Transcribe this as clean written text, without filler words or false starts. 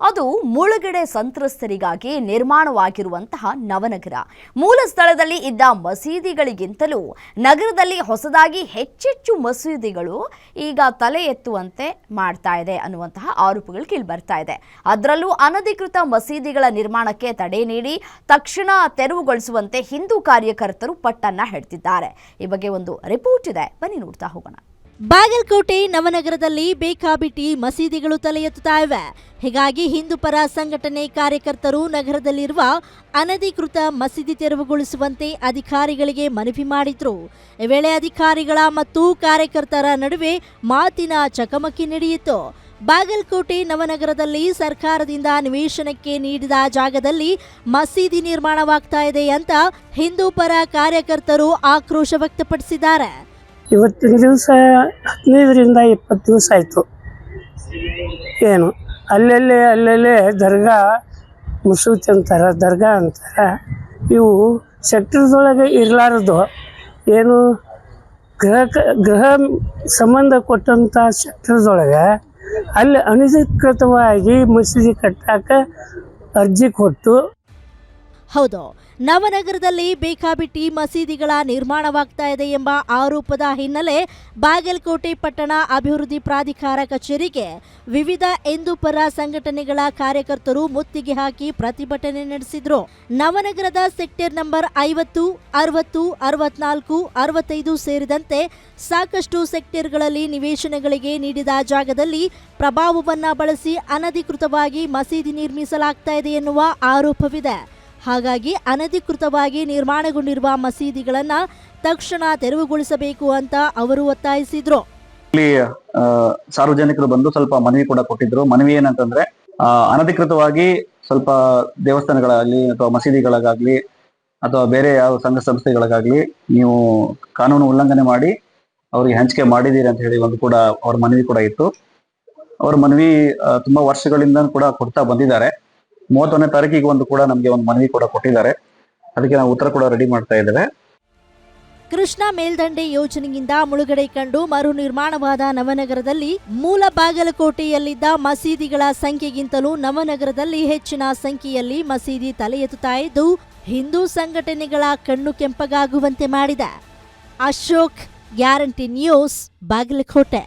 ಅದು ಮುಳುಗಡೆ ಸಂತ್ರಸ್ತರಿಗಾಗಿ ನಿರ್ಮಾಣವಾಗಿರುವಂತಹ ನವನಗರ. ಮೂಲ ಸ್ಥಳದಲ್ಲಿ ಇದ್ದ ಮಸೀದಿಗಳಿಗಿಂತಲೂ ನಗರದಲ್ಲಿ ಹೊಸದಾಗಿ ಹೆಚ್ಚೆಚ್ಚು ಮಸೀದಿಗಳು ಈಗ ತಲೆ ಎತ್ತುವಂತೆ ಮಾಡ್ತಾ ಇದೆ ಅನ್ನುವಂತಹ ಆರೋಪಗಳು ಕೇಳಿಬರ್ತಾ ಇದೆ. ಅದರಲ್ಲೂ ಅನಧಿಕೃತ ಮಸೀದಿಗಳ ನಿರ್ಮಾಣಕ್ಕೆ ತಡೆ ನೀಡಿ ತಕ್ಷಣ ತೆರವುಗೊಳಿಸುವಂತೆ ಹಿಂದೂ ಕಾರ್ಯಕರ್ತರು ಪಟ್ಟನ್ನ ಹಿಡಿದಿದ್ದಾರೆ. ಈ ಬಗ್ಗೆ ಒಂದು ರಿಪೋರ್ಟ್ ಇದೆ, ಬನ್ನಿ ನೋಡ್ತಾ ಹೋಗೋಣ. ಬಾಗಲಕೋಟೆ ನವನಗರದಲ್ಲಿ ಬೇಕಾಬಿಟ್ಟಿ ಮಸೀದಿಗಳು ತಲೆ ಎತ್ತುತ್ತಾ ಇವೆ. ಹೀಗಾಗಿ ಹಿಂದೂ ಪರ ಸಂಘಟನೆ ಕಾರ್ಯಕರ್ತರು ನಗರದಲ್ಲಿರುವ ಅನಧಿಕೃತ ಮಸೀದಿ ತೆರವುಗೊಳಿಸುವಂತೆ ಅಧಿಕಾರಿಗಳಿಗೆ ಮನವಿ ಮಾಡಿದ್ರು. ಈ ವೇಳೆ ಅಧಿಕಾರಿಗಳ ಮತ್ತು ಕಾರ್ಯಕರ್ತರ ನಡುವೆ ಮಾತಿನ ಚಕಮಕಿ ನಡೆಯಿತು. ಬಾಗಲಕೋಟೆ ನವನಗರದಲ್ಲಿ ಸರ್ಕಾರದಿಂದ ನಿವೇಶನಕ್ಕೆ ನೀಡಿದ ಜಾಗದಲ್ಲಿ ಮಸೀದಿ ನಿರ್ಮಾಣವಾಗ್ತಾ ಇದೆ ಅಂತ ಹಿಂದೂ ಪರ ಕಾರ್ಯಕರ್ತರು ಆಕ್ರೋಶ ವ್ಯಕ್ತಪಡಿಸಿದ್ದಾರೆ. ಇವತ್ತಿನ ದಿವಸ 15ರಿಂದ 20 ದಿವಸ ಆಯಿತು. ಏನು ಅಲ್ಲಲ್ಲೇ ದರ್ಗಾ ಮಸೂತಿ ಅಂತಾರೆ, ದರ್ಗಾ ಅಂತಾರೆ. ಇವು ಸೆಕ್ಟರ್ದೊಳಗೆ ಇರಲಾರದು. ಏನು ಗೃಹ ಸಂಬಂಧ ಕೊಟ್ಟಂಥ ಸೆಕ್ಟರ್ದೊಳಗೆ ಅಲ್ಲಿ ಅನಧಿಕೃತವಾಗಿ ಮಸೀದಿ ಕಟ್ಟಕ್ಕೆ ಅರ್ಜಿ ಕೊಟ್ಟು. ಹೌದು, ನವನಗರದಲ್ಲಿ ಬೇಕಾಬಿಟ್ಟಿ ಮಸೀದಿಗಳ ನಿರ್ಮಾಣವಾಗ್ತಾ ಇದೆ ಎಂಬ ಆರೋಪದ ಹಿನ್ನೆಲೆ ಬಾಗಲಕೋಟೆ ಪಟ್ಟಣ ಅಭಿವೃದ್ಧಿ ಪ್ರಾಧಿಕಾರ ಕಚೇರಿಗೆ ವಿವಿಧ ಹಿಂದೂ ಪರ ಸಂಘಟನೆಗಳ ಕಾರ್ಯಕರ್ತರು ಮುತ್ತಿಗೆ ಹಾಕಿ ಪ್ರತಿಭಟನೆ ನಡೆಸಿದ್ರು. ನವನಗರದ ಸೆಕ್ಟರ್ ನಂಬರ್ 50, 60, 64, 65 ಸೇರಿದಂತೆ ಸಾಕಷ್ಟು ಸೆಕ್ಟರ್ಗಳಲ್ಲಿ ನಿವೇಶನಗಳಿಗೆ ನೀಡಿದ ಜಾಗದಲ್ಲಿ ಪ್ರಭಾವವನ್ನ ಬಳಸಿ ಅನಧಿಕೃತವಾಗಿ ಮಸೀದಿ ನಿರ್ಮಿಸಲಾಗ್ತಾ ಇದೆ ಎನ್ನುವ ಆರೋಪವಿದೆ. ಹಾಗಾಗಿ ಅನಧಿಕೃತವಾಗಿ ನಿರ್ಮಾಣಗೊಂಡಿರುವ ಮಸೀದಿಗಳನ್ನ ತಕ್ಷಣ ತೆರವುಗೊಳಿಸಬೇಕು ಅಂತ ಅವರು ಒತ್ತಾಯಿಸಿದ್ರು. ಇಲ್ಲಿ ಸಾರ್ವಜನಿಕರು ಬಂದು ಸ್ವಲ್ಪ ಮನವಿ ಕೂಡ ಕೊಟ್ಟಿದ್ರು. ಮನವಿ ಏನಂತಂದ್ರೆ, ಅನಧಿಕೃತವಾಗಿ ಸ್ವಲ್ಪ ದೇವಸ್ಥಾನಗಳಾಗ್ಲಿ ಅಥವಾ ಮಸೀದಿಗಳಿಗಾಗ್ಲಿ ಅಥವಾ ಬೇರೆ ಯಾವ ಸಂಘ ಸಂಸ್ಥೆಗಳಿಗಾಗ್ಲಿ ನೀವು ಕಾನೂನು ಉಲ್ಲಂಘನೆ ಮಾಡಿ ಅವ್ರಿಗೆ ಹಂಚಿಕೆ ಮಾಡಿದೀರಿ ಅಂತ ಹೇಳಿ ಒಂದು ಕೂಡ ಅವ್ರ ಮನವಿ ಕೂಡ ಇತ್ತು. ಅವ್ರ ಮನವಿ ತುಂಬಾ ವರ್ಷಗಳಿಂದ ಕೂಡ ಕೊಡ್ತಾ ಬಂದಿದ್ದಾರೆ. 31ನೇ ತಾರೀಕಿಗೆ ಒಂದು ಕೂಡ ನಮಗೆ ಒಂದು ಮನವಿ ಕೂಡ ಕೊಟ್ಟಿದ್ದಾರೆ. ಅದಕ್ಕೆ ನಾವು ಉತ್ತರ ಕೂಡ ರೆಡಿ ಮಾಡ್ತಾ ಇದ್ದೇವೆ. ಕೃಷ್ಣ ಮೇಲ್ದಂಡೆ ಯೋಜನೆಯಿಂದ ಮುಳುಗಡೆ ಕಂಡು ಮರು ನಿರ್ಮಾಣವಾದ ನವನಗರದಲ್ಲಿ ಮೂಲ ಬಾಗಲಕೋಟೆಯಲ್ಲಿದ್ದ ಮಸೀದಿಗಳ ಸಂಖ್ಯೆಗಿಂತಲೂ ನವನಗರದಲ್ಲಿ ಹೆಚ್ಚಿನ ಸಂಖ್ಯೆಯಲ್ಲಿ ಮಸೀದಿ ತಲೆ ಎತ್ತುತ್ತಾ ಇದ್ದು ಹಿಂದೂ ಸಂಘಟನೆಗಳ ಕಣ್ಣು ಕೆಂಪಗಾಗುವಂತೆ ಮಾಡಿದೆ. Ashok, guarantee news, Bagalkot.